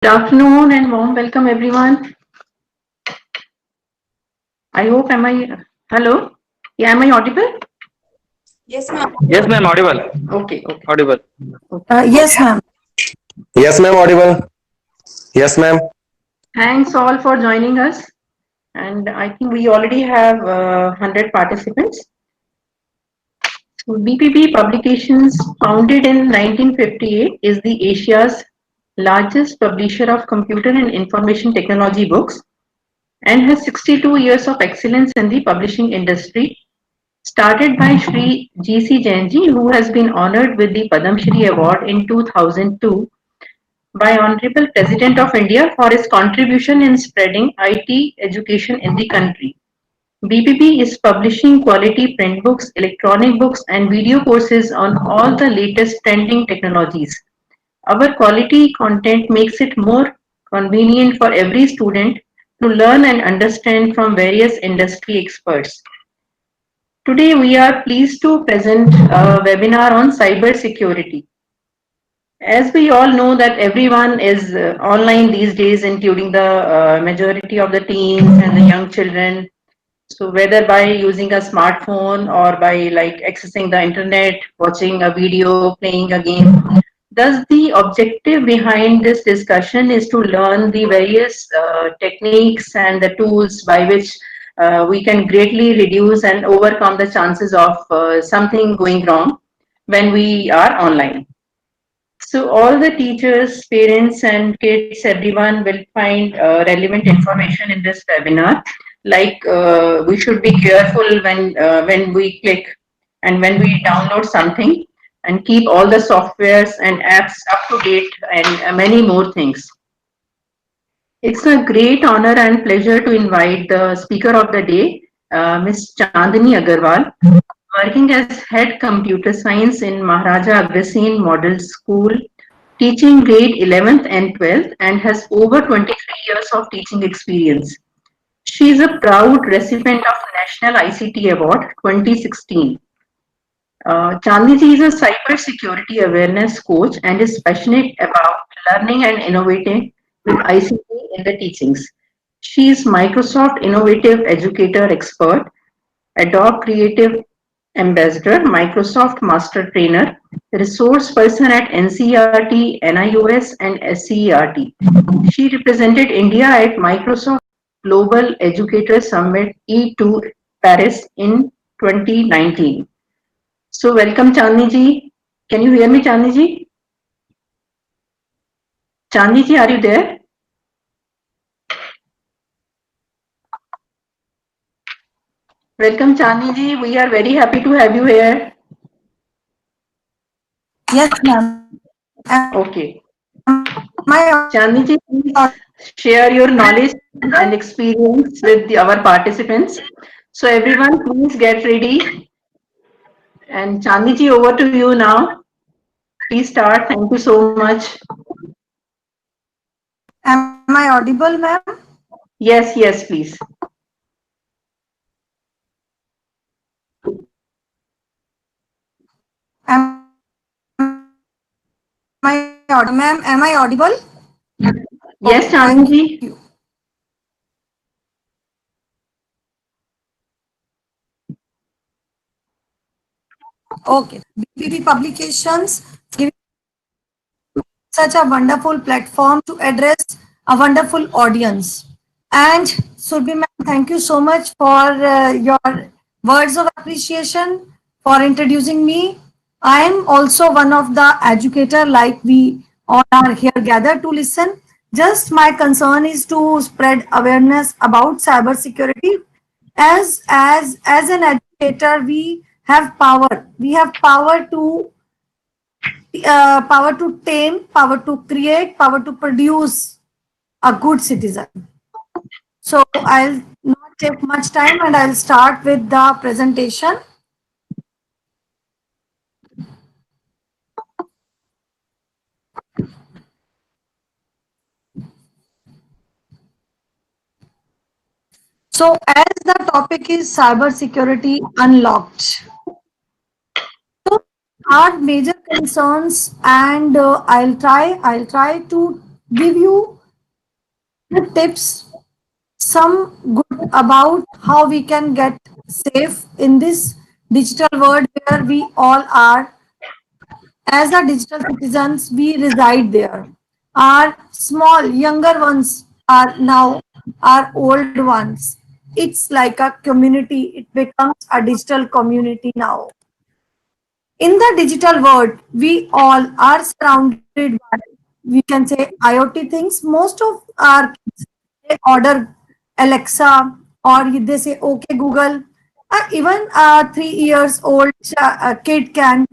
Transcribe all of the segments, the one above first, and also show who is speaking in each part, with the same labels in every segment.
Speaker 1: Good afternoon and warm welcome everyone. I hope hello? Yeah, am I audible?
Speaker 2: Yes, ma'am.
Speaker 3: Yes, ma'am, audible.
Speaker 1: Okay, okay,
Speaker 3: Audible.
Speaker 1: okay.
Speaker 2: Yes, ma'am.
Speaker 4: Yes, ma'am, audible. Yes, ma'am.
Speaker 1: Thanks all for joining us. And I think we already have 100 participants. So BPP Publications, founded in 1958, is the Asia's largest publisher of computer and information technology books and has 62 years of excellence in the publishing industry. Started by Sri G.C. Jainji, who has been honored with the Padam Shri Award in 2002 by Honorable President of India for his contribution in spreading IT education in the country. BPP is publishing quality print books, electronic books, and video courses on all the latest trending technologies. Our quality content makes it more convenient for every student to learn and understand from various industry experts. Today, we are pleased to present a webinar on cyber security. As we all know that everyone is online these days, including the majority of the teens and the young children. So whether by using a smartphone or by like accessing the internet, watching a video, playing a game, thus the objective behind this discussion is to learn the various techniques and the tools by which we can greatly reduce and overcome the chances of something going wrong when we are online. So all the teachers, parents and kids, everyone will find relevant information in this webinar. Like we should be careful when we click and when we download something and keep all the softwares and apps up to date and many more things. It's a great honor and pleasure to invite the speaker of the day, Ms. Chandani Agarwal, working as head computer science in Maharaja Agrasen Model School, teaching grade 11th and 12th, and has over 23 years of teaching experience. She is a proud recipient of National ICT Award 2016. Chandni is a cyber security awareness coach and is passionate about learning and innovating with ICT in the teachings. She is Microsoft Innovative Educator Expert, Adobe Creative Ambassador, Microsoft Master Trainer, resource person at NCERT, NIOS, and SCERT. She represented India at Microsoft Global Educator Summit E2 Paris in 2019. So welcome Chandni ji. Can you hear me, Chandni ji? Chandni ji, are you there? Welcome Chandni ji. We are very happy to have you here.
Speaker 2: Yes, ma'am.
Speaker 1: Okay.
Speaker 2: My
Speaker 1: Chandni ji, please share your knowledge and experience with our participants. So everyone, please get ready. And Chandni ji, over to you now. Please start. Thank you so much.
Speaker 2: am I audible, ma'am?
Speaker 1: Yes, yes, please.
Speaker 2: Ma'am? Am I audible?
Speaker 1: Yes,
Speaker 2: Okay,
Speaker 1: Chandni
Speaker 2: thank
Speaker 1: ji.
Speaker 2: you. Okay, BPP Publications give such a wonderful platform to address a wonderful audience. And Surbhi ma'am, thank you so much for your words of appreciation for introducing me. I am also one of the educator like we all are here gathered to listen. Just my concern is to spread awareness about cyber security. As an educator, we have power. We have power to tame, power to create, power to produce a good citizen. So I'll not take much time and I'll start with the presentation. So as the topic is cyber security unlocked, so are major concerns and I'll try to give you good tips, some good about how we can get safe in this digital world where we all are. As our digital citizens, we reside there. Our small, younger ones are now our old ones. It's like a community. It becomes a digital community now. In the digital world, we all are surrounded by, we can say, IoT things. Most of our kids, they order Alexa or they say, okay, Google. Even a 3 years old kid can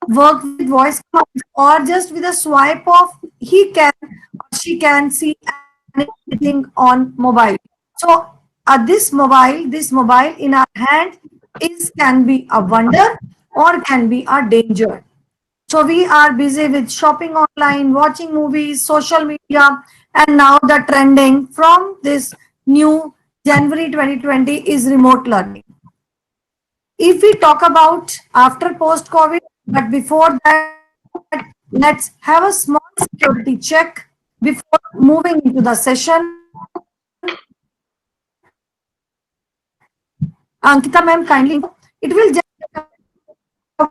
Speaker 2: work with voice commands, or just with a swipe of he can or she can see anything on mobile. So this mobile in our hand is can be a wonder or can be a danger. So we are busy with shopping online, watching movies, social media, and now the trending from this new January 2020 is remote learning. If we talk about after post COVID, but before that, let's have a small security check before moving into the session. Ankita ma'am, kindly inform. It will just take 1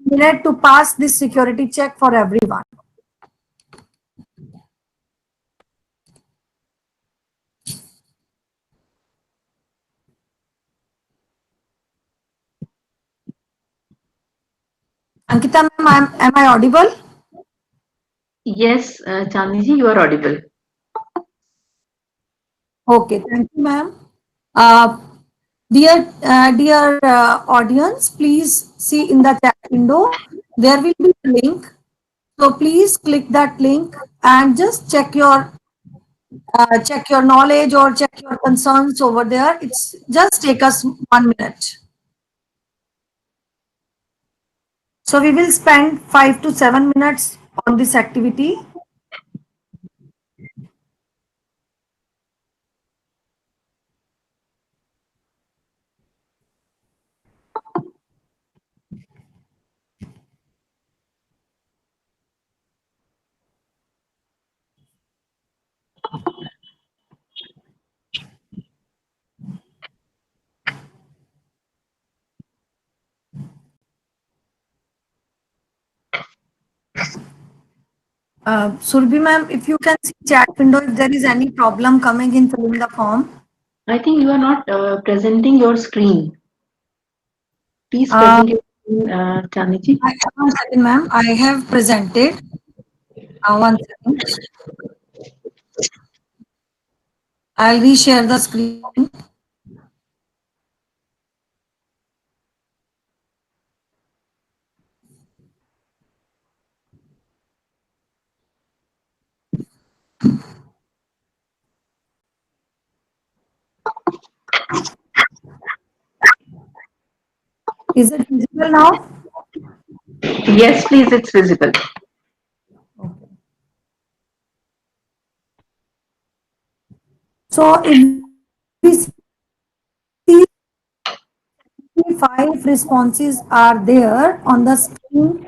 Speaker 2: minute to pass this security check for everyone. Ankita ma'am, am I audible?
Speaker 1: Yes, Chandni ji, you are audible.
Speaker 2: Okay, thank you, ma'am. Uh, dear audience, please see in the chat window there will be a link. So please click that link and just check your knowledge or check your concerns over there. It's just take us 1 minute. So we will spend 5 to 7 minutes on this activity. Surbhi ma'am, if you can see chat window, if there is any problem coming in filling the form.
Speaker 1: I think you are not presenting your screen. Please
Speaker 2: Uh,
Speaker 1: present your screen, Chandni ji.
Speaker 2: 1 second, ma'am. I have presented. 1 second. I'll reshare the screen. Is it visible now?
Speaker 1: Yes, please, it's visible.
Speaker 2: Okay. So if we see 5 responses are there on the screen.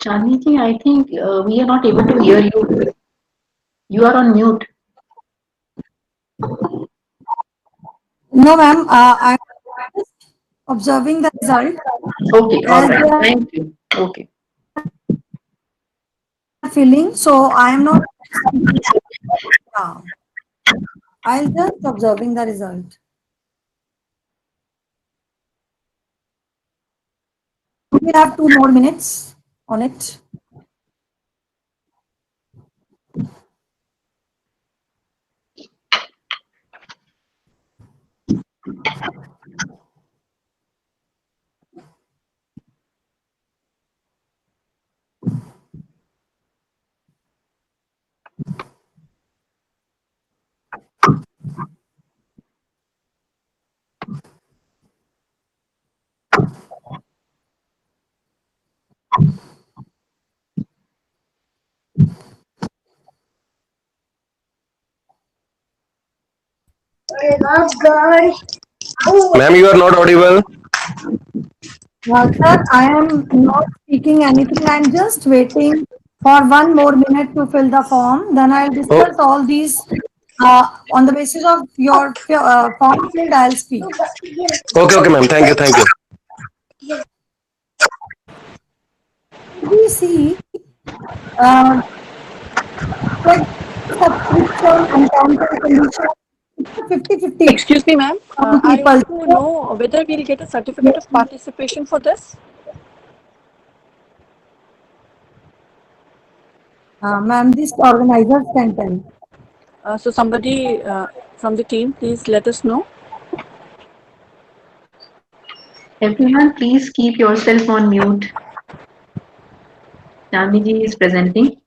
Speaker 1: Chandni ji, I think we are not able to hear you. You are on mute.
Speaker 2: No, ma'am. I'm just observing the result
Speaker 1: Okay, all
Speaker 2: as
Speaker 1: right.
Speaker 2: they are
Speaker 1: Thank you. Okay.
Speaker 2: filling. So I am not. Yeah. I'll just observing the result. We have 2 more minutes. on it.
Speaker 4: Ma'am, you are not audible.
Speaker 2: Sir, I am not speaking anything. I'm just waiting for 1 more minute to fill the form. Then I'll discuss all these. On the basis of your form filled, I'll speak.
Speaker 4: Okay, okay, ma'am. Thank you, thank you.
Speaker 2: We see uh, like subscription and terms and conditions. It's a 50-50
Speaker 3: Excuse me, ma'am.
Speaker 2: from
Speaker 3: I
Speaker 2: people.
Speaker 3: want to know whether we'll get a certificate of participation for this.
Speaker 2: Ma'am, this organizers can tell.
Speaker 3: So somebody from the team, please let us know.
Speaker 1: Everyone, please keep yourself on mute. Shamiji is presenting.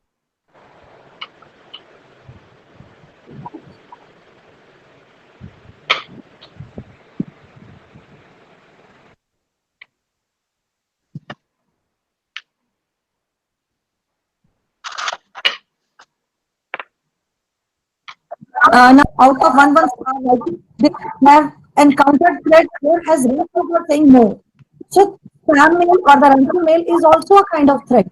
Speaker 2: Now, out of 115, they have encountered threat where has reached out for saying no. So, spam mail or the ransom mail is also a kind of threat.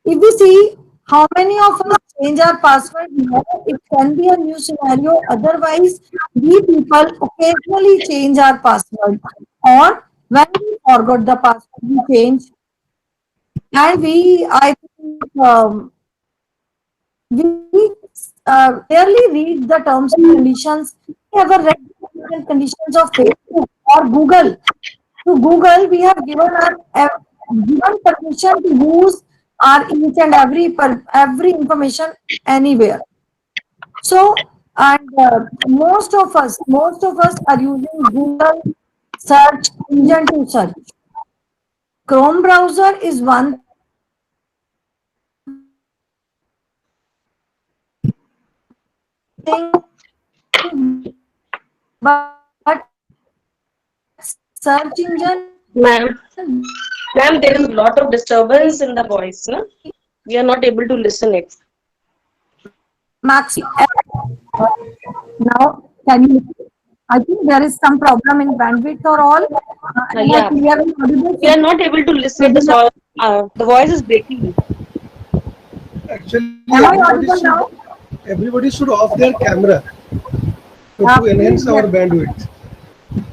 Speaker 2: If we see how many of us change our password now, it can be a new scenario. Otherwise, we people occasionally change our password, or when we forgot the password, we change. And I think, we rarely read the terms and conditions. We ever read the terms and conditions of Facebook or Google? To Google, we have given given permission to use our each and every information anywhere. So, and most of us are using Google search engine to search. Chrome browser is one thing, but search engine,
Speaker 5: Ma'am, ma'am, there is a lot of disturbance in the voice. No? We are not able to listen it.
Speaker 2: Maxi. Now, can you? I think there is some problem in bandwidth or all.
Speaker 5: Yeah. We are not able to listen the song. The voice is breaking.
Speaker 6: Actually,
Speaker 2: Am I audible now?
Speaker 6: everybody should off their camera to enhance our bandwidth.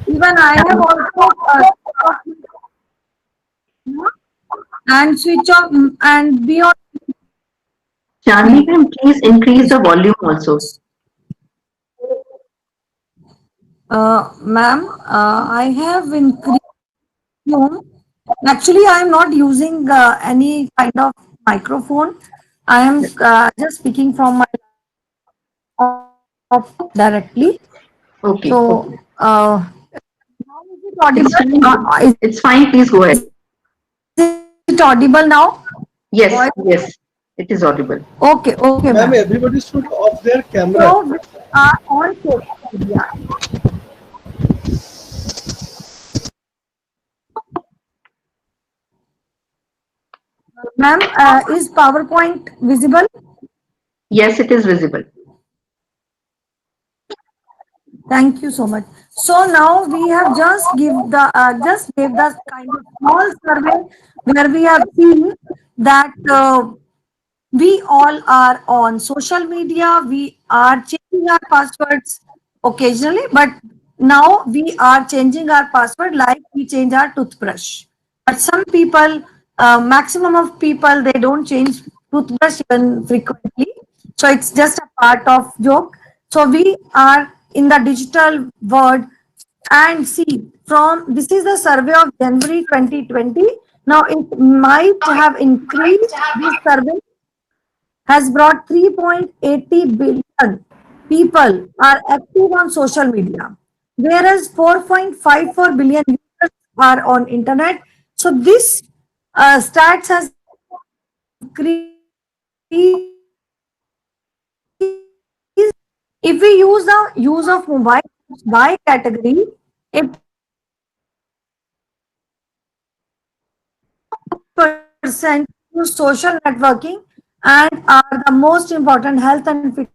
Speaker 2: Even I have also and switch off and be on.
Speaker 1: Chandni ma'am, please increase the volume also.
Speaker 2: Ma'am, I have increased volume. Actually, I am not using any kind of microphone. I am just speaking from my laptop directly.
Speaker 1: Okay.
Speaker 2: So,
Speaker 1: Okay.
Speaker 2: now is it audible?
Speaker 1: It's fine. Please go ahead.
Speaker 2: Is it audible now?
Speaker 1: Yes, yes, it is audible.
Speaker 2: Okay, okay,
Speaker 6: Ma'am,
Speaker 2: ma'am.
Speaker 6: everybody should off their camera.
Speaker 2: So, we are on social media. Ma'am, is PowerPoint visible?
Speaker 1: Yes, it is visible.
Speaker 2: Thank you so much. So now we have just gave the kind of small survey where we have seen that we all are on social media. We are changing our passwords occasionally, but now we are changing our password like we change our toothbrush. But some people, maximum of people, they don't change toothbrush even frequently. So it's just a part of joke. So we are in the digital world, and see from this is the survey of January 2020. Now it might have increased. This survey has brought 3.80 billion people are active on social media, whereas 4.54 billion users are on internet. So this stats has increased. If we use the use of mobile by category, a percent use social networking and are the most important health and fitness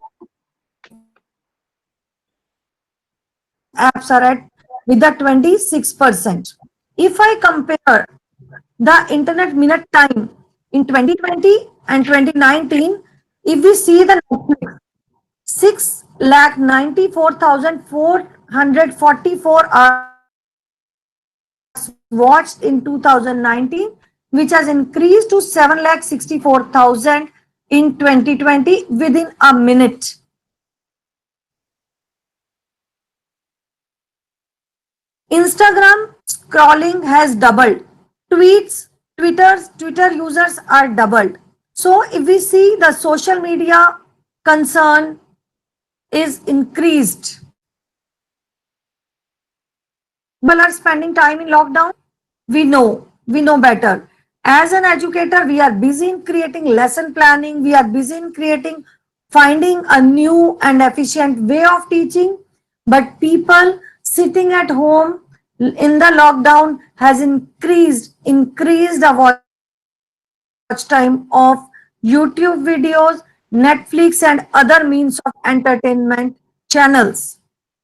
Speaker 2: apps are at with the 26%. If I compare the internet minute time in 2020 and 2019, if we see the Netflix, 6,94,444 hours watched in 2019, which has increased to 7,64,000 in 2020 within a minute. Instagram scrolling has doubled. Twitter users are doubled. So if we see the social media concern is increased. People are spending time in lockdown. We know better. As an educator, we are busy in creating lesson planning. We are busy in finding a new and efficient way of teaching. But people sitting at home in the lockdown has increased the watch time of YouTube videos, Netflix, and other means of entertainment channels.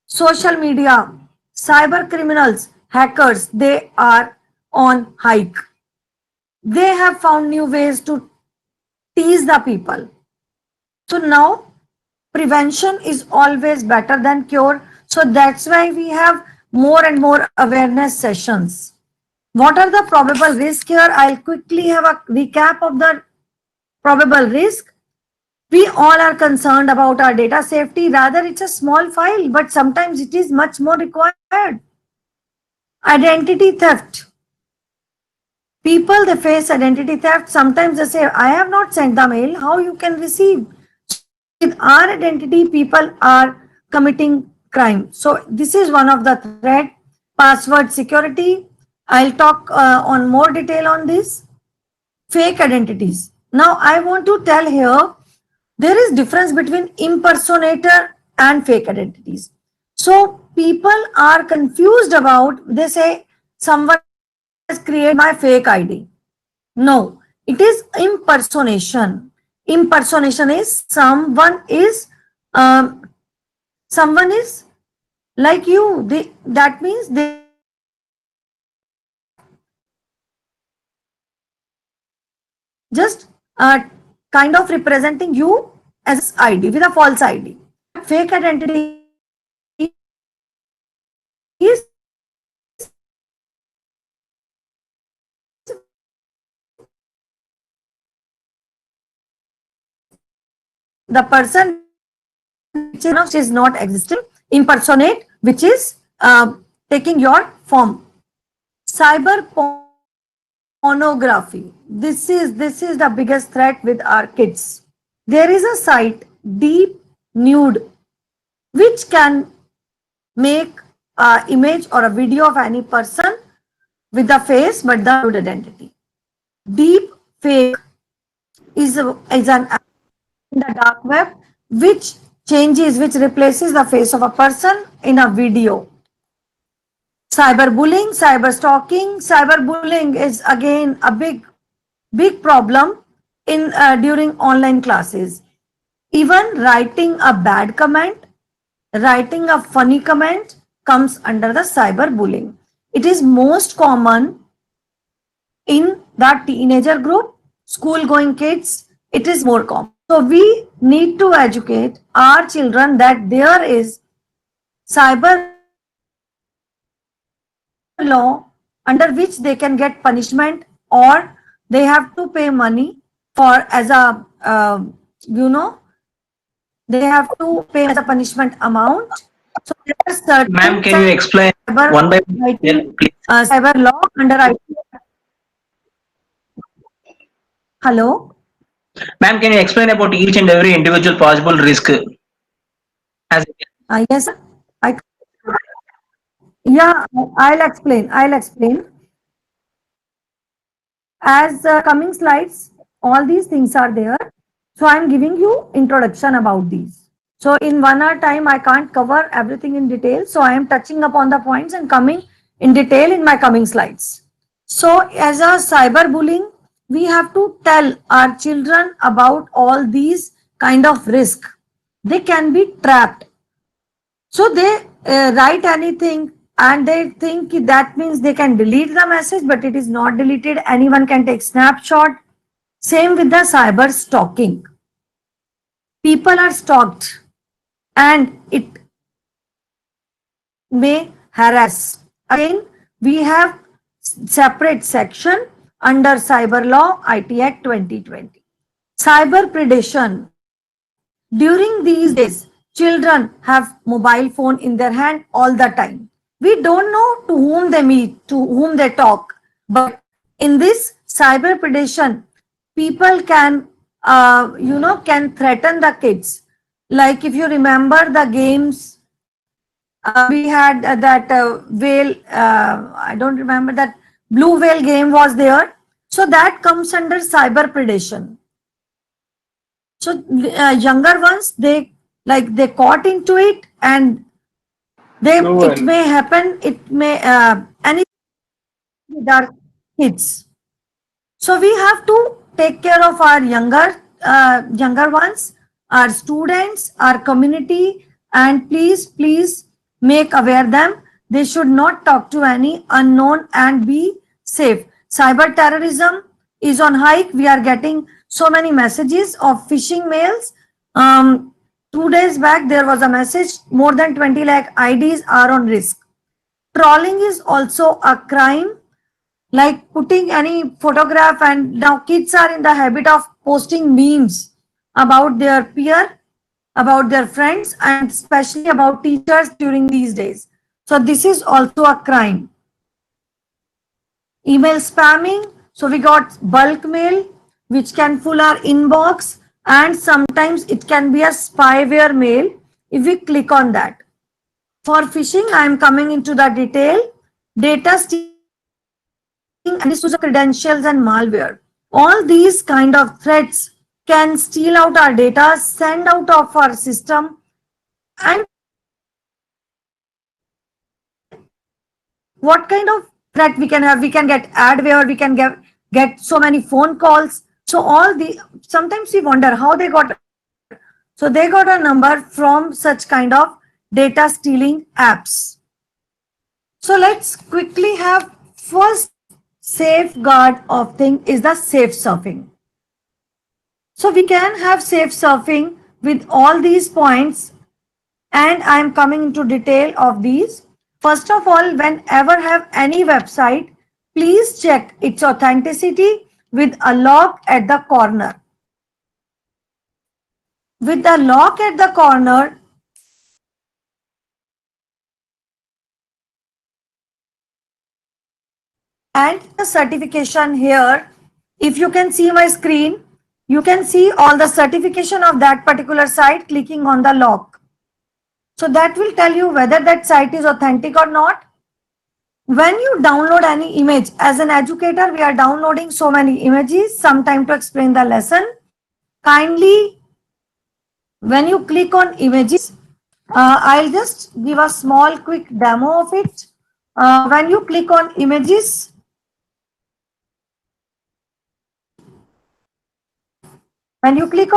Speaker 2: Social media, cyber criminals, hackers, they are on hike. They have found new ways to tease the people. So now prevention is always better than cure. So that's why we have more and more awareness sessions. What are the probable risks here? I'll quickly have a recap of the probable risk. We all are concerned about our data safety. Rather, it's a small file, but sometimes it is much more required. Identity theft. People, they face identity theft. Sometimes they say, I have not sent the mail. How you can receive? With our identity, people are committing crime. So this is one of the threat. Password security. I'll talk on more detail on this. Fake identities. Now I want to tell here, there is difference between impersonator and fake identities. So people are confused about, they say someone has created my fake ID. No, it is impersonation. Impersonation is someone is like you. That means they just kind of representing you as ID with a false ID. Fake identity is the person which is not existing. Impersonate, which is taking your form. Cyber pornography. This is the biggest threat with our kids. There is a site, Deep Nude, which can make an image or a video of any person with the face but the nude identity. Deep fake is an app in the dark web which replaces the face of a person in a video. Cyberbullying, cyberstalking. Cyberbullying is again a big problem in during online classes. Even writing a bad comment, writing a funny comment comes under the cyberbullying. It is most common in the teenager group, school-going kids. It is more common. So we need to educate our children that there is cyber law under which they can get punishment, or they have to pay money for as a they have to pay as a punishment amount. So there are certain
Speaker 7: Ma'am, can you explain
Speaker 2: cyber,
Speaker 7: one by one, please?
Speaker 2: cyber law under IT. Hello.
Speaker 7: Ma'am, can you explain about each and every individual possible risk? As
Speaker 2: Yes, sir. I, yeah, I'll explain. I'll explain. As coming slides, all these things are there. So I'm giving you introduction about these. So in 1 hour time, I can't cover everything in detail. So I am touching upon the points and coming in detail in my coming slides. So as a cyberbullying, we have to tell our children about all these kind of risk. They can be trapped. So they write anything and they think that means they can delete the message, but it is not deleted. Anyone can take snapshot. Same with the cyber stalking. People are stalked and it may harass. Again, we have separate section under Cyber Law IT Act 2020. Cyber predation. During these days, children have mobile phone in their hand all the time. We don't know to whom they meet, to whom they talk. But in this cyber predation, people can, can threaten the kids. Like if you remember the games, we had that whale, I don't remember, that blue whale game was there. So that comes under cyber predation. So younger ones, they caught into it and it may happen, it may any with our kids. So we have to take care of our younger ones, our students, our community, and please make aware them. They should not talk to any unknown and be safe. Cyber terrorism is on hike. We are getting so many messages of phishing mails. 2 days back, there was a message, more than 20 lakh IDs are on risk. Trolling is also a crime, like putting any photograph, and now kids are in the habit of posting memes about their peer, about their friends, and especially about teachers during these days. So this is also a crime. Email spamming. So we got bulk mail, which can fill our inbox, and sometimes it can be a spyware mail if we click on that. For phishing, I am coming into the detail. Data stealing and misuse of credentials and malware. All these kind of threats can steal out our data, send out of our system, and what kind of threat we can have? We can get adware, we can get so many phone calls. So all the, sometimes we wonder how they got. So they got a number from such kind of data stealing apps. So let's quickly have first safeguard of thing is the safe surfing. So we can have safe surfing with all these points, and I am coming into detail of these. First of all, whenever have any website, please check its authenticity with a lock at the corner. With the lock at the corner, and the certification here, if you can see my screen, you can see all the certification of that particular site clicking on the lock. So that will tell you whether that site is authentic or not. When you download any image, as an educator, we are downloading so many images, sometime to explain the lesson. Kindly, when you click on images, I'll just give a small quick demo of it. When you click on images, click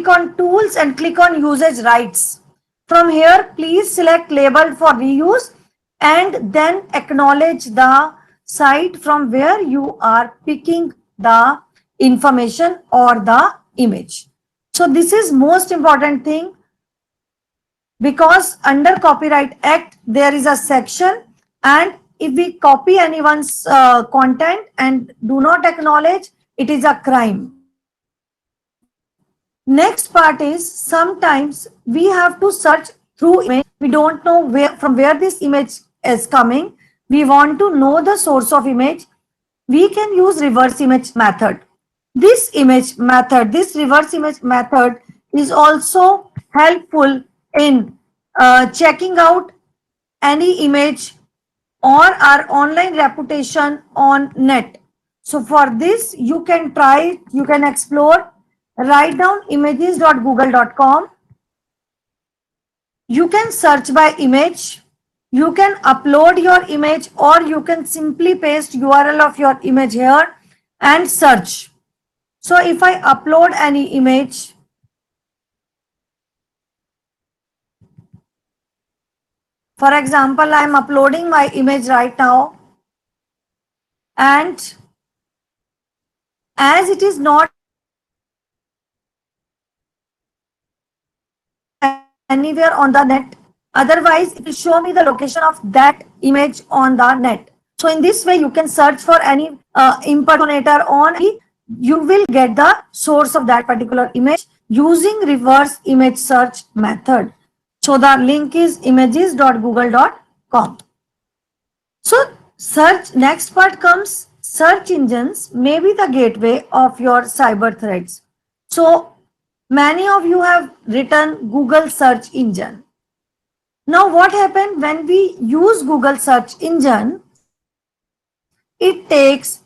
Speaker 2: on tools, and click on usage rights. From here, please select label for reuse and then acknowledge the site from where you are picking the information or the image. So this is most important thing, because under Copyright Act, there is a section, and if we copy anyone's content and do not acknowledge, it is a crime. Next part is, sometimes we have to search through image. We don't know from where this image is coming. we want to know the source of image, we can use reverse image method. This reverse image method is also helpful in checking out any image or our online reputation on net. So for this, you can try, you can explore, write down images.google.com. You can search by image. You can upload your image, or you can simply paste URL of your image here and search. So if I upload any image, for example, I am uploading my image right now, and as it is not anywhere on the net, otherwise it will show me the location of that image on the net. So in this way, you can search for any impersonator on, you will get the source of that particular image using reverse image search method. So the link is images.google.com. So search, next part comes search engines may be the gateway of your cyber threats. So many of you have written Google search engine. Now what happened when we use Google search engine? It takes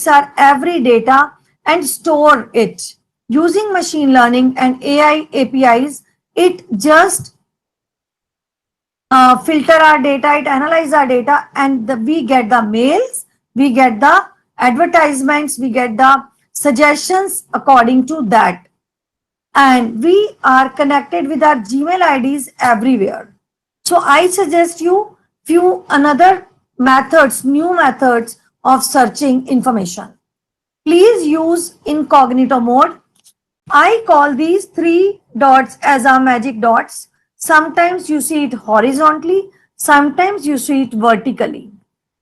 Speaker 2: our every data and store it. Using machine learning and AI APIs, it just filter our data, it analyze our data, and we get the mails, we get the advertisements, we get the suggestions according to that. And we are connected with our Gmail IDs everywhere. So I suggest you few another methods, new methods of searching information. Please use incognito mode. I call these 3 dots as our magic dots. Sometimes you see it horizontally, sometimes you see it vertically.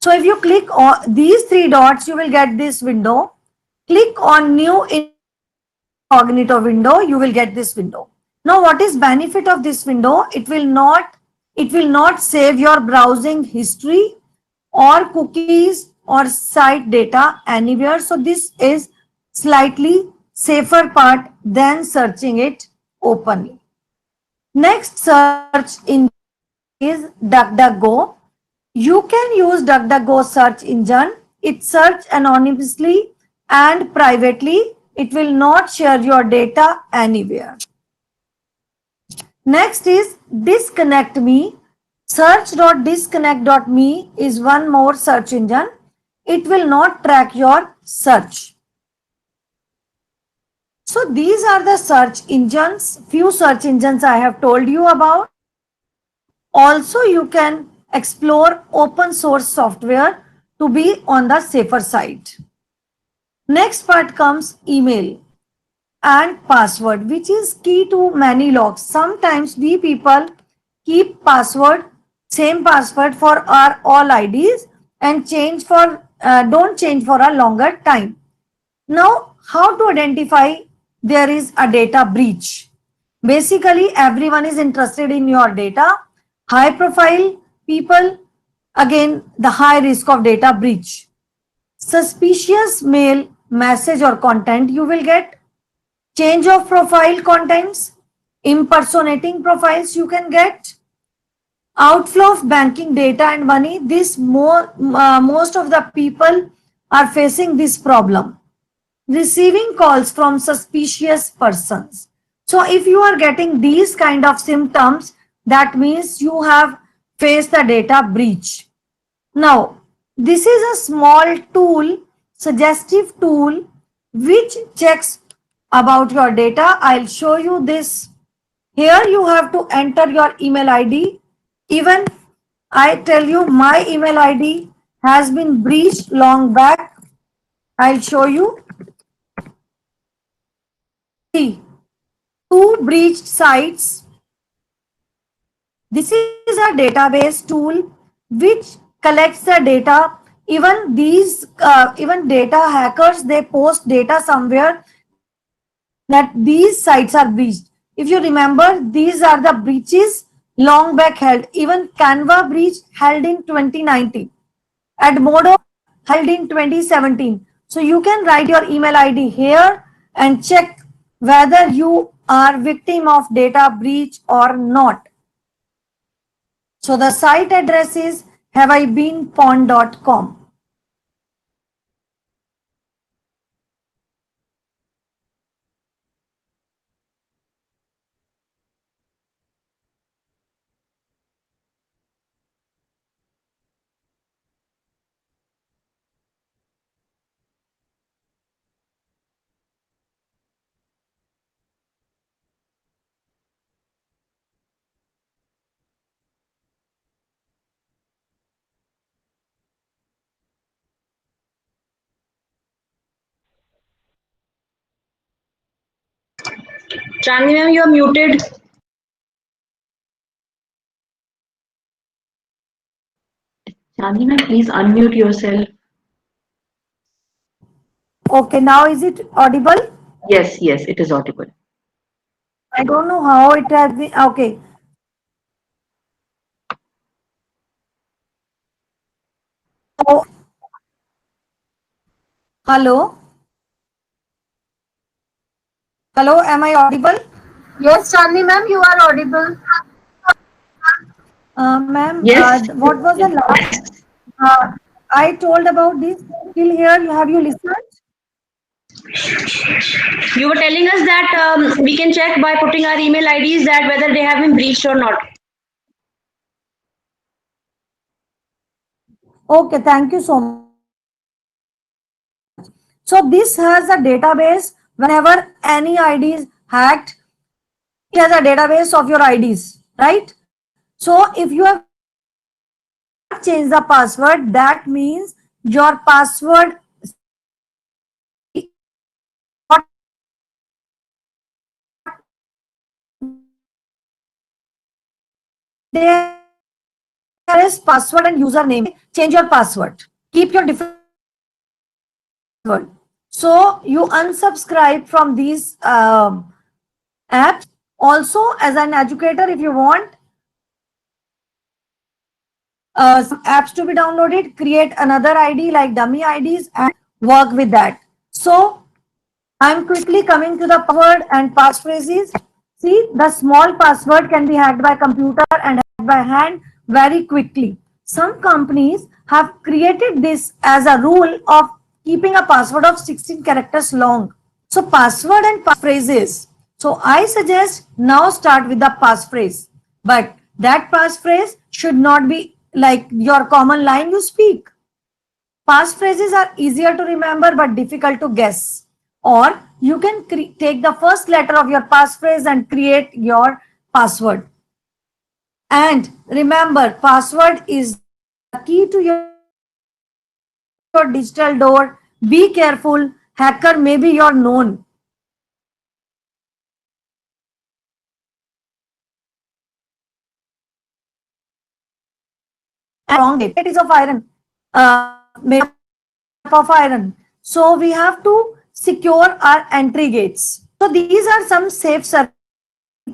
Speaker 2: So if you click on these 3 dots, you will get this window. Click on new incognito window, you will get this window. Now what is benefit of this window? It will not save your browsing history or cookies or site data anywhere. So this is slightly safer part than searching it openly. Next search engine is DuckDuckGo. You can use DuckDuckGo search engine. It search anonymously and privately. It will not share your data anywhere. Next is DisconnectMe. Search.disconnect.me is one more search engine. It will not track your search. So these are the search engines, few search engines I have told you about. Also, you can explore open source software to be on the safer side. Next part comes email and password, which is key to many locks. Sometimes we people keep same password for our all IDs and don't change for a longer time. Now, how to identify there is a data breach? Basically, everyone is interested in your data. High profile people, again, the high risk of data breach. Suspicious mail, message or content you will get. Change of profile contents, impersonating profiles you can get. Outflow of banking data and money. This most of the people are facing this problem. Receiving calls from suspicious persons. So if you are getting these kind of symptoms, that means you have faced a data breach. Now, this is a small tool, suggestive tool, which checks about your data. I'll show you this. Here you have to enter your email ID. Even I tell you my email ID has been breached long back. I'll show you. See, 2 breached sites. This is a database tool which collects the data. Even these, even data hackers, they post data somewhere that these sites are breached. If you remember, these are the breaches long back held. Even Canva breach held in 2019. at Modo held in 2017. So you can write your email ID here and check whether you are victim of data breach or not. So the site address is haveibeenpawned.com.
Speaker 5: Chandni ma'am, you are muted.
Speaker 1: Chandni ma'am, please unmute yourself.
Speaker 2: Okay, now is it audible?
Speaker 1: Yes, yes, it is audible.
Speaker 2: I don't know how it has been. Okay. Oh, hello. Hello, am I audible?
Speaker 8: Yes, Chandni ma'am, you are audible.
Speaker 2: Ma'am,
Speaker 1: Yes.
Speaker 2: what was the last? I told about this. Till here, have you listened?
Speaker 5: You were telling us that we can check by putting our email IDs that whether they have been breached or not.
Speaker 2: Okay, thank you so much. So this has a database. Whenever any ID is hacked, it has a database of your IDs, right? So if you have changed the password, that means your password there is password and username. Change your password. Keep your different password. So you unsubscribe from these apps. Also, as an educator, if you want some apps to be downloaded, create another ID like dummy IDs and work with that. So I'm quickly coming to the password and passphrases. See, the small password can be hacked by computer and hacked by hand very quickly. Some companies have created this as a rule of keeping a password of 16 characters long. So password and passphrases. So I suggest now start with the passphrase. But that passphrase should not be like your common line you speak. Passphrases are easier to remember but difficult to guess. Or you can take the first letter of your passphrase and create your password. And remember, password is the key to your digital door. Be careful, hacker may be your known. Wrong date. It is of iron. Made of iron. So we have to secure our entry gates. So these are some safe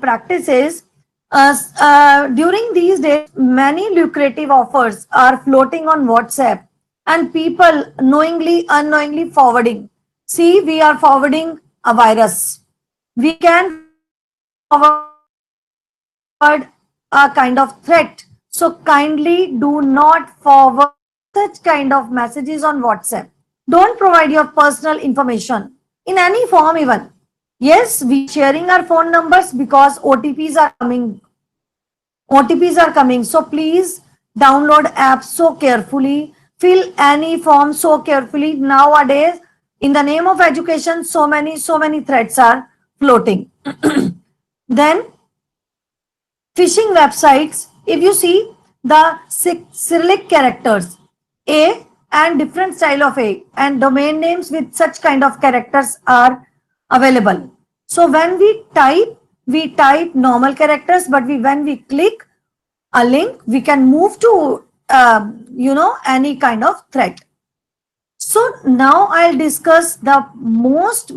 Speaker 2: practices. During these days, many lucrative offers are floating on WhatsApp and people knowingly, unknowingly forwarding. See, we are forwarding a virus. We can forward a kind of threat. So kindly do not forward such kind of messages on WhatsApp. Don't provide your personal information in any form even. Yes, we are sharing our phone numbers because OTPs are coming. OTPs are coming. So please download apps so carefully. Fill any form so carefully. Nowadays, in the name of education, so many threats are floating. Then phishing websites, if you see the Cyrillic characters A and different style of A and domain names with such kind of characters are available. So when we type normal characters, but when we click a link, we can move to any kind of threat. So now I'll discuss the most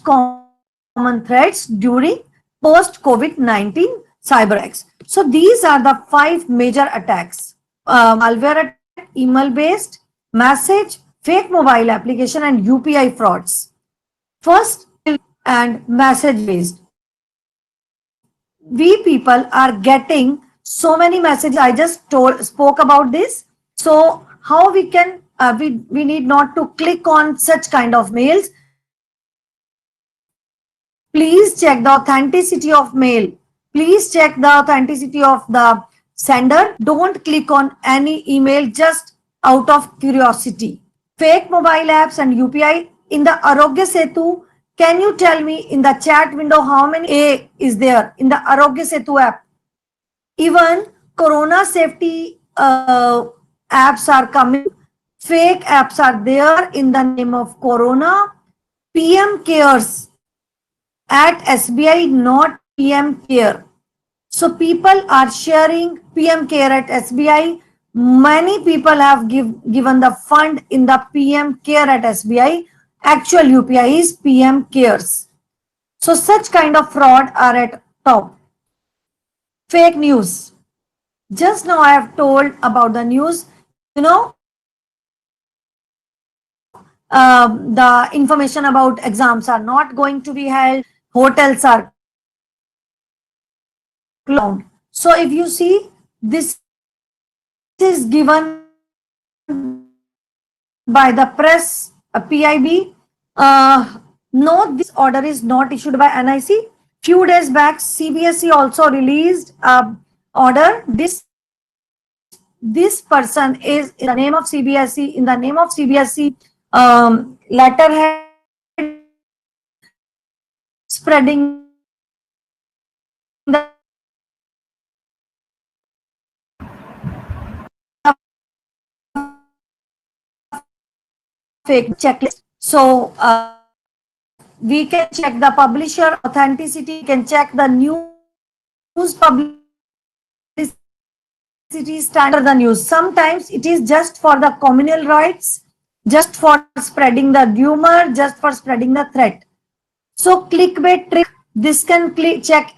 Speaker 2: common threats during post COVID-19 cyber attacks. So these are the 5 major attacks. malware attack, email based, message, fake mobile application, and UPI frauds. First, and message based. We people are getting so many messages. I just spoke about this. So how we can, we need not to click on such kind of mails. Please check the authenticity of mail. Please check the authenticity of the sender. Don't click on any email just out of curiosity. Fake mobile apps and UPI in the Arogya Setu. Can you tell me in the chat window how many A is there in the Arogya Setu app? Even Corona safety apps are coming. Fake apps are there in the name of Corona. PM Cares at SBI, not PM Care. So people are sharing PM Care at SBI. Many people have given the fund in the PM Care at SBI. Actual UPI is PM Cares. So such kind of fraud are at top. Fake news. Just now I have told about the news. You know, the information about exams are not going to be held. Hotels are closed. So if you see, this is given by the press, PIB. No, this order is not issued by NIC. Few days back, CBSE also released order. This person is in the name of CBSE, in the name of CBSE letterhead spreading the fake checklist. So we can check the publisher authenticity, can check the news publicity standard the news. Sometimes it is just for the communal rights, just for spreading the rumor, just for spreading the threat. So clickbait trick, this can check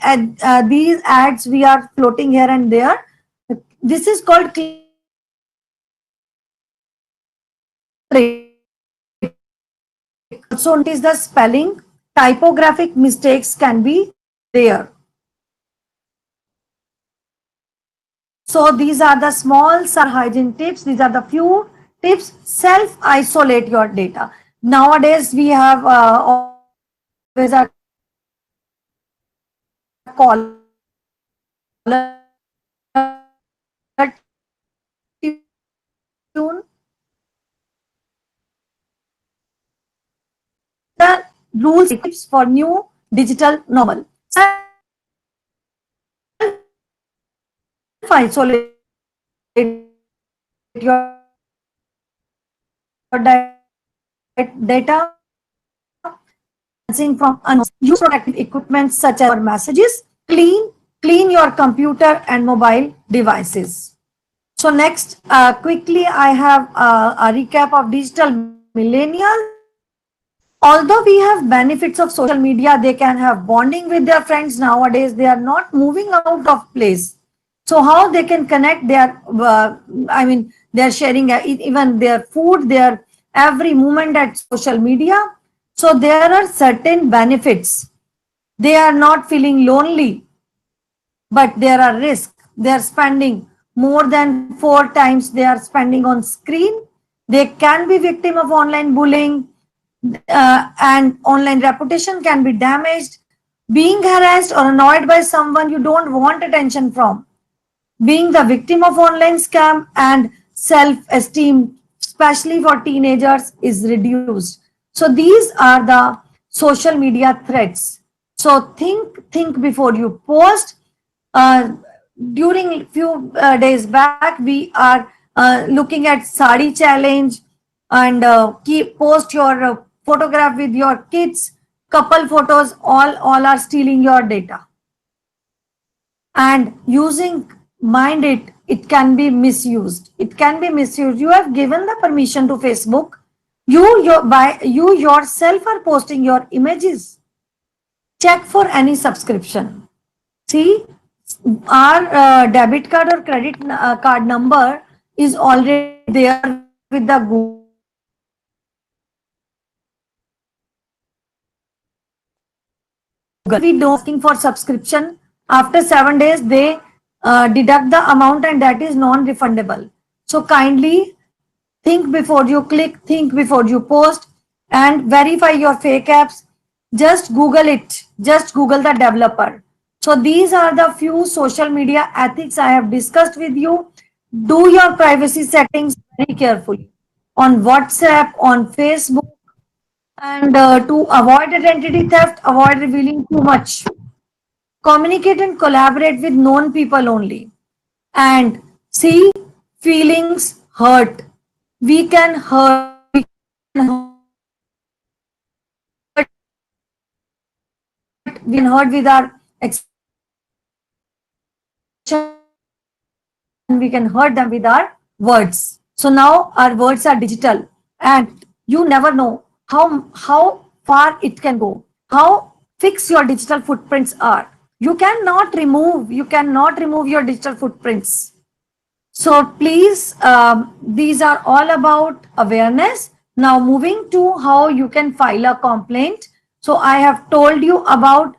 Speaker 2: these ads we are floating here and there. This is called click. So it is the spelling, typographic mistakes can be there. So these are the small hygiene tips. These are the few tips. Self-isolate your data. Nowadays we have always a caller tune. The rules tips for new digital normal. Self-isolate your data from use protective equipment such as messages. Clean your computer and mobile devices. So next, quickly I have a recap of digital millennials. Although we have benefits of social media, they can have bonding with their friends nowadays. They are not moving out of place. So how they can connect their, they're sharing even their food, their every moment at social media. So there are certain benefits. They are not feeling lonely, but there are risks. They are spending more than 4 times they are spending on screen. They can be victim of online bullying. And online reputation can be damaged, being harassed or annoyed by someone you don't want attention from, being the victim of online scam, and self-esteem, especially for teenagers, is reduced. So these are the social media threats. So think before you post. During few days back, we are looking at Sari challenge, and post your photograph with your kids, couple photos, all are stealing your data. And mind it can be misused. It can be misused. You have given the permission to Facebook. You yourself are posting your images. Check for any subscription. See, our debit card or credit card number is already there with the Google. We don't asking for subscription. After 7 days, they deduct the amount, and that is non-refundable. So kindly think before you click, think before you post, and verify your fake apps. Just Google it. Just Google the developer. So these are the few social media ethics I have discussed with you. Do your privacy settings very carefully on WhatsApp, on Facebook, and to avoid identity theft, avoid revealing too much. Communicate and collaborate with known people only. And see, feelings hurt. We can hurt. We can hurt with our and we can hurt them with our words. So now our words are digital, and you never know how far it can go, how fixed your digital footprints are. You cannot remove your digital footprints. So please, these are all about awareness. Now moving to how you can file a complaint. So I have told you about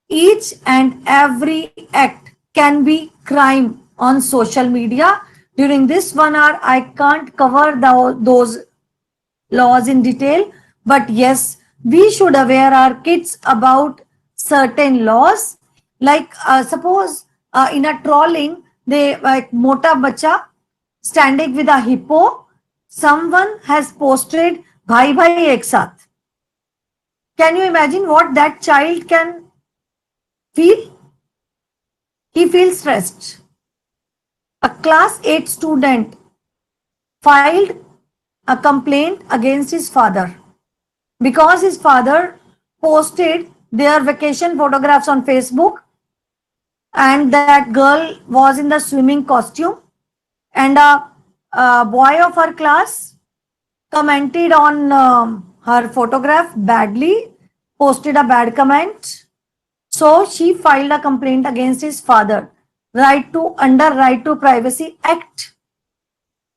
Speaker 2: each and every act can be crime on social media. During this 1 hour, I can't cover those laws in detail, but yes, we should aware our kids about certain laws. Like suppose in a trolling, they like mota bacha standing with a hippo. Someone has posted bhai bhai ek saath. Can you imagine what that child can feel? He feels stressed. A class 8 student filed a complaint against his father because his father posted their vacation photographs on Facebook, and that girl was in the swimming costume, and a boy of her class commented on her photograph badly, posted a bad comment. So she filed a complaint against his father. Under Right to Privacy Act,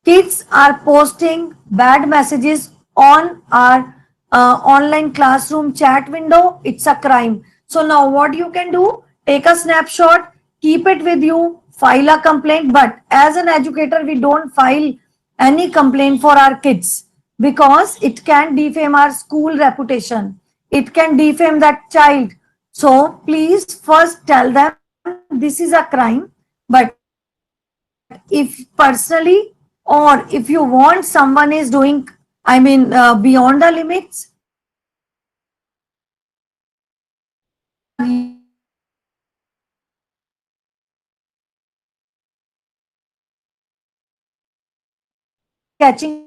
Speaker 2: kids are posting bad messages on our online classroom chat window. It's a crime. So now what you can do, take a snapshot, keep it with you, file a complaint. But as an educator, we don't file any complaint for our kids because it can defame our school reputation. It can defame that child. So please first tell them this is a crime. But if personally, or if you want someone is doing, beyond the limits, catching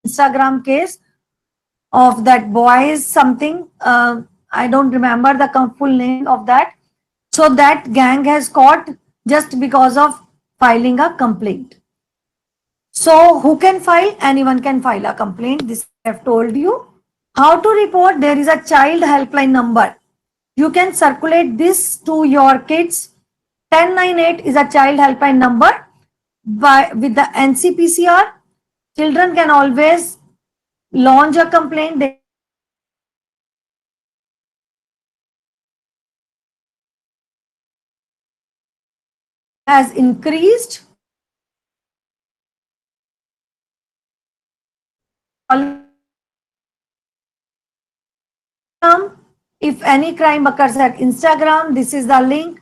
Speaker 2: Instagram case of that boy is something, I don't remember the full name of that. So that gang has caught just because of filing a complaint. So who can file? Anyone can file a complaint. This I have told you. How to report? There is a child helpline number. You can circulate this to your kids. 1098 is a child helpline number. With the NCPCR, children can always launch a complaint. They has increased. If any crime occurs at Instagram, this is the link.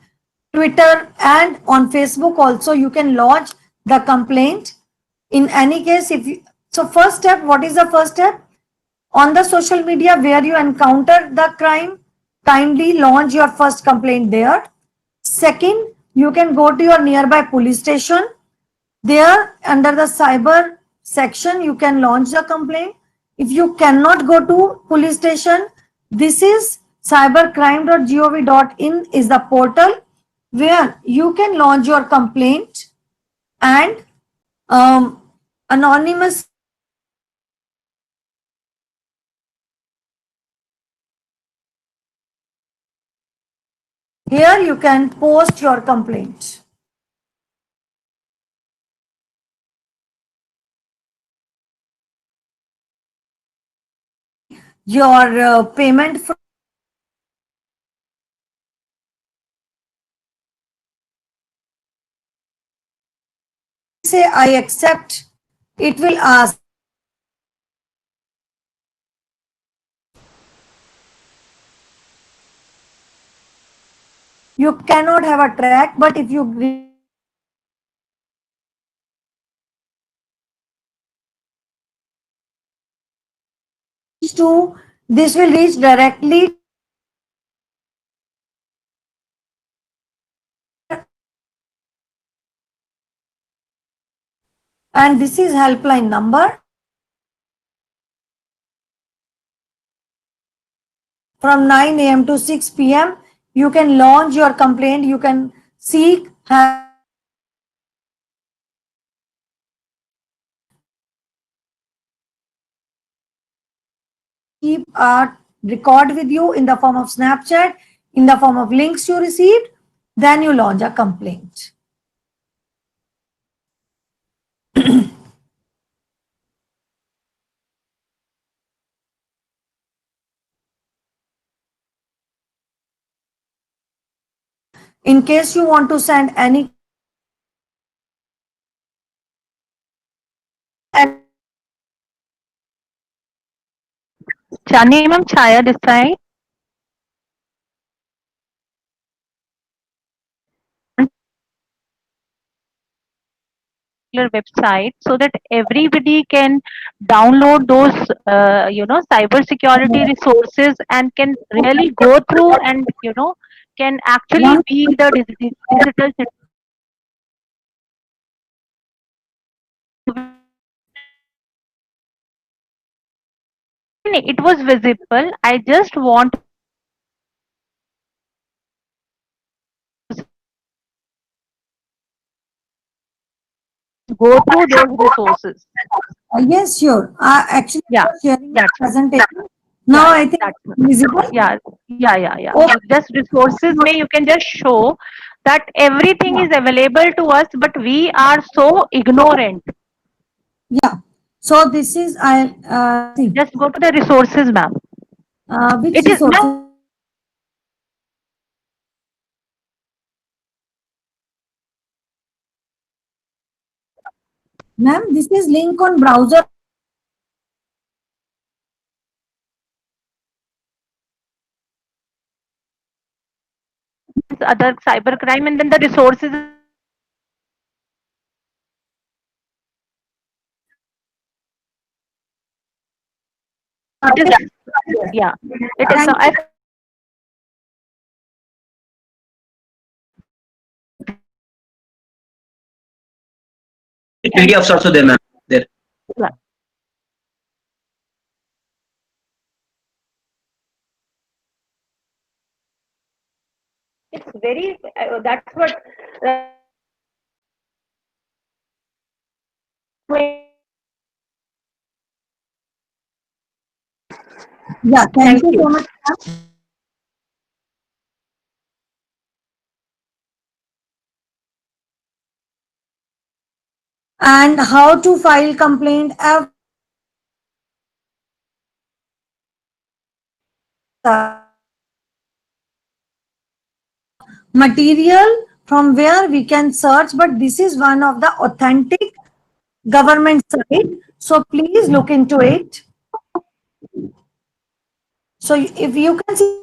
Speaker 2: Twitter and on Facebook also you can lodge the complaint. In any case, so first step, what is the first step? On the social media where you encounter the crime, kindly launch your first complaint there. Second, you can go to your nearby police station. There, under the cyber section, you can launch the complaint. If you cannot go to police station, this is cybercrime.gov.in is the portal where you can launch your complaint, and anonymous Here you can post your complaint. Your payment from say I accept, it will ask you cannot have a track, but if you to this will reach directly and this is helpline number from 9 a.m. to 6 p.m. You can launch your complaint, you can seek keep a record with you in the form of Snapchat, in the form of links you received, then you launch a complaint. In case you want to send any
Speaker 9: Chani ma'am, Chaya this side. Website so that everybody can download those cyber security resources and can really go through and can actually be the digital it was visible. I just want go through those resources.
Speaker 2: yes, sure. Actually,
Speaker 9: Yeah,
Speaker 2: sharing
Speaker 9: that's
Speaker 2: presentation. Now
Speaker 9: yeah,
Speaker 2: I think
Speaker 9: that's
Speaker 2: visible.
Speaker 9: yeah, yeah.
Speaker 2: Okay.
Speaker 9: Just resources may you can just show that everything is available to us, but we are so ignorant.
Speaker 2: Yeah. So this is I see.
Speaker 9: Just go to the resources, ma'am.
Speaker 2: Which
Speaker 9: It is
Speaker 2: resources?
Speaker 9: ma'am.
Speaker 2: Ma'am, this is link on browser.
Speaker 9: Other cyber crime and then the resources. It is yeah. It is.
Speaker 7: PDFs also there, ma'am. There.
Speaker 9: Yeah. It's very. That's what.
Speaker 2: Yeah. Thank you so much. And how to file complaint material from where we can search, but this is one of the authentic government site. So please look into it. So if you can see,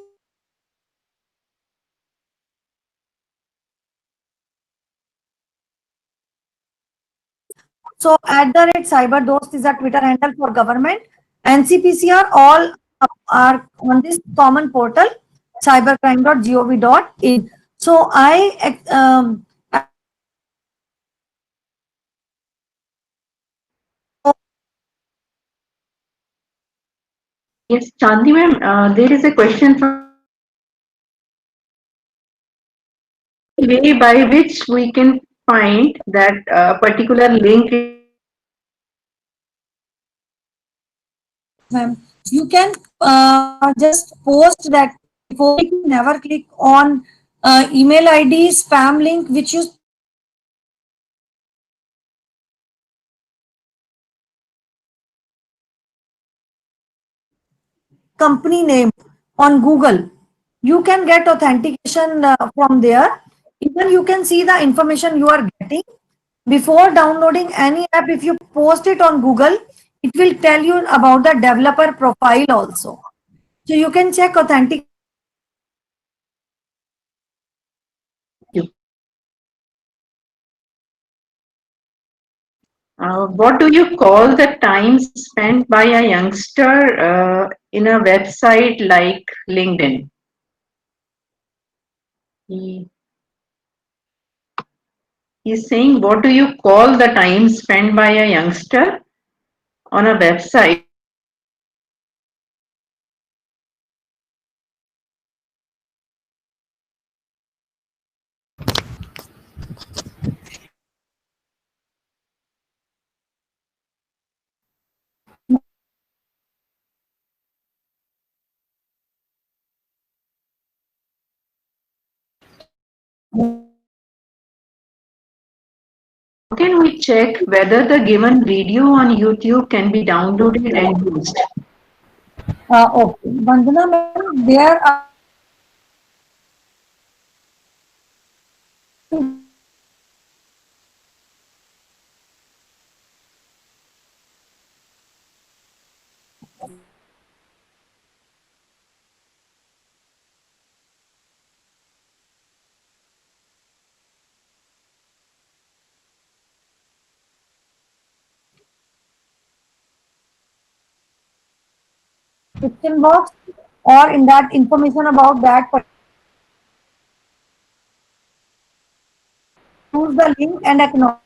Speaker 2: so @cyberdost is a Twitter handle for government. NCPCR all are on this common portal, cybercrime.gov.in. So
Speaker 1: Yes, Chandni ma'am, there is a question from way by which we can find that particular link.
Speaker 2: you can just post that before you never click on email ID, spam link, which you company name on Google. You can get authentication from there. Even you can see the information you are getting. Before downloading any app, if you post it on Google, it will tell you about the developer profile also. So you can check authentic.
Speaker 1: What do you call the time spent by a youngster in a website like LinkedIn? He's saying, what do you call the time spent by a youngster on a website? How can we check whether the given video on YouTube can be downloaded and used?
Speaker 2: Okay, Vandana ma'am, there are description box or in that information about that. Choose the link and acknowledge.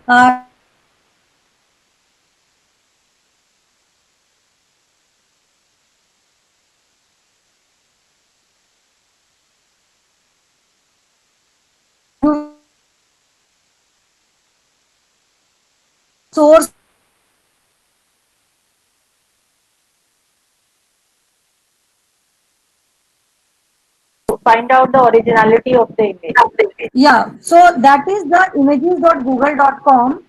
Speaker 2: Uh, source
Speaker 9: Find out the originality of the image.
Speaker 2: yeah, so that is the images.google.com.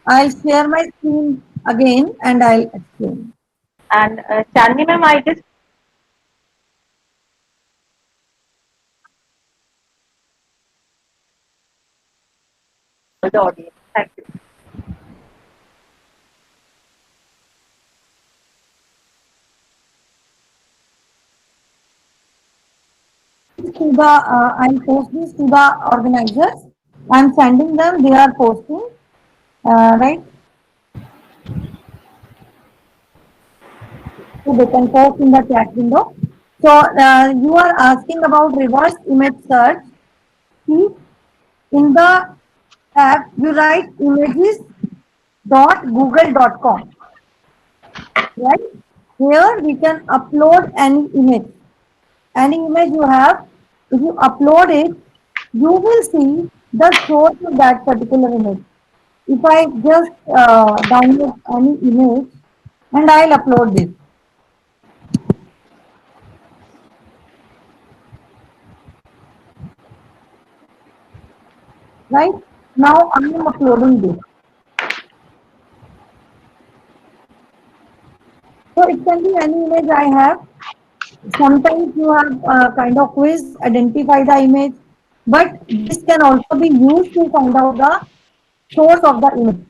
Speaker 2: I'll share my screen again and I'll explain.
Speaker 9: And Chandni ma'am, I just the audience. Thank you.
Speaker 2: To the I'll post this to the organizers. I'm sending them, they are posting, right? So they can post in the chat window. So you are asking about reverse image search. See, in the app you write images.google.com. Right? Here we can upload any image. Any image you have, if you upload it, you will see the source of that particular image. If I just download any image and I'll upload this. Right? Now I am uploading this. So it can be any image I have. Sometimes you have kind of quiz, identify the image, but this can also be used to find out the source of the image.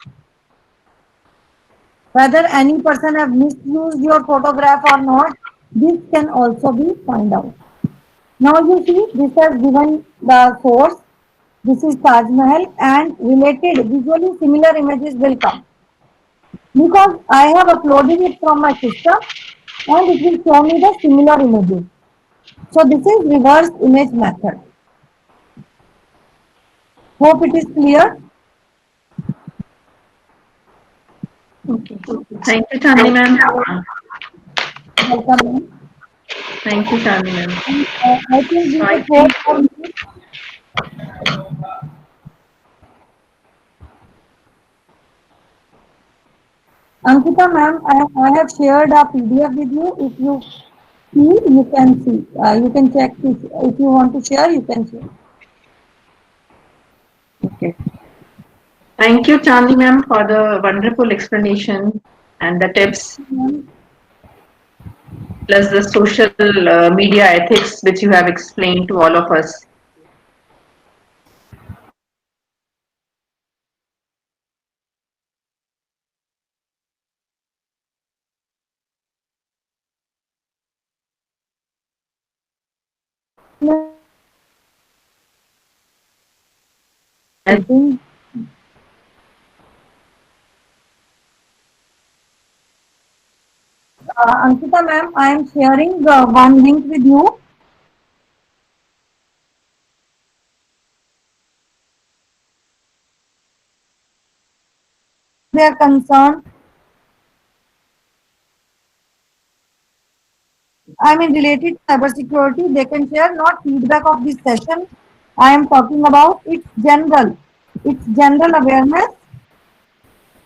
Speaker 2: Whether any person have misused your photograph or not, this can also be found out. Now you see, this has given the source. This is Taj Mahal and related visually similar images will come. Because I have uploaded it from my system and it will show me the similar images. So this is reverse image method. Hope it is clear.
Speaker 1: Okay. Thank you, Chandni ma'am.
Speaker 2: Welcome.
Speaker 1: Thank you, Chandni ma'am.
Speaker 2: I think we
Speaker 1: So I
Speaker 2: will go
Speaker 1: think
Speaker 2: for Ankita ma'am, I have shared a PDF with you. If you see, you can see. You can check this. If you want to share, you can share.
Speaker 1: okay. Thank you, Chandni ma'am, for the wonderful explanation and the tips, plus the social media ethics which you have explained to all of us.
Speaker 2: I think Ankita ma'am, I am sharing one link with you. They are concerned. I mean, related to cybersecurity, they can share not feedback of this session. I am talking about it's general awareness.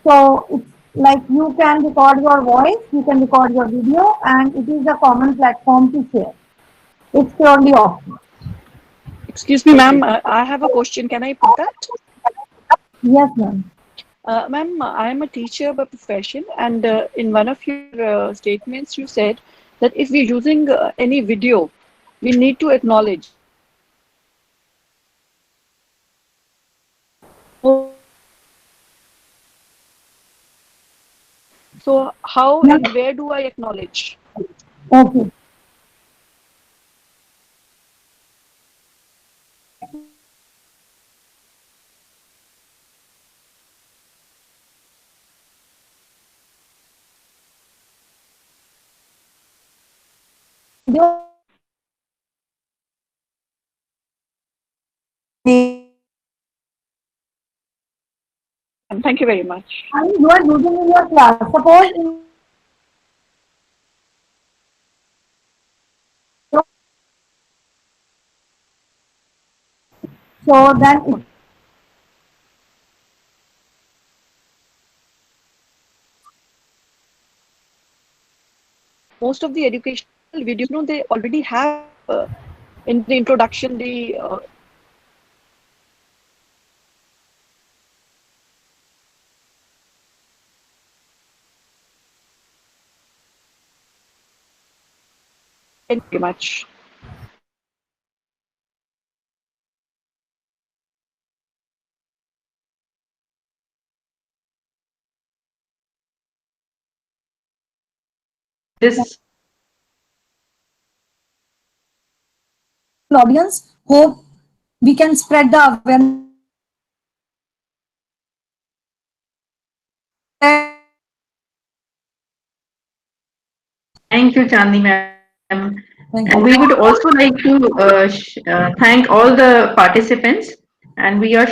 Speaker 2: So it's like you can record your voice, you can record your video, and it is a common platform to share. It's purely optional.
Speaker 3: Excuse me, ma'am. I have a question. Can I put that?
Speaker 2: Yes, ma'am.
Speaker 3: Ma'am, I am a teacher by profession, and in one of your statements, you said that if we're using any video, we need to acknowledge. So, how and where do I acknowledge?
Speaker 2: Okay.
Speaker 3: Thank you very much.
Speaker 2: And you are using in your class. Suppose so then it,
Speaker 3: Most of the educational videos, they already have in the introduction the thank you very much.
Speaker 1: This
Speaker 2: audience hope we can spread the awareness.
Speaker 1: Thank you, Chandni ma'am.
Speaker 2: Thank
Speaker 1: And
Speaker 2: you.
Speaker 1: we would also like to thank all the participants, and we are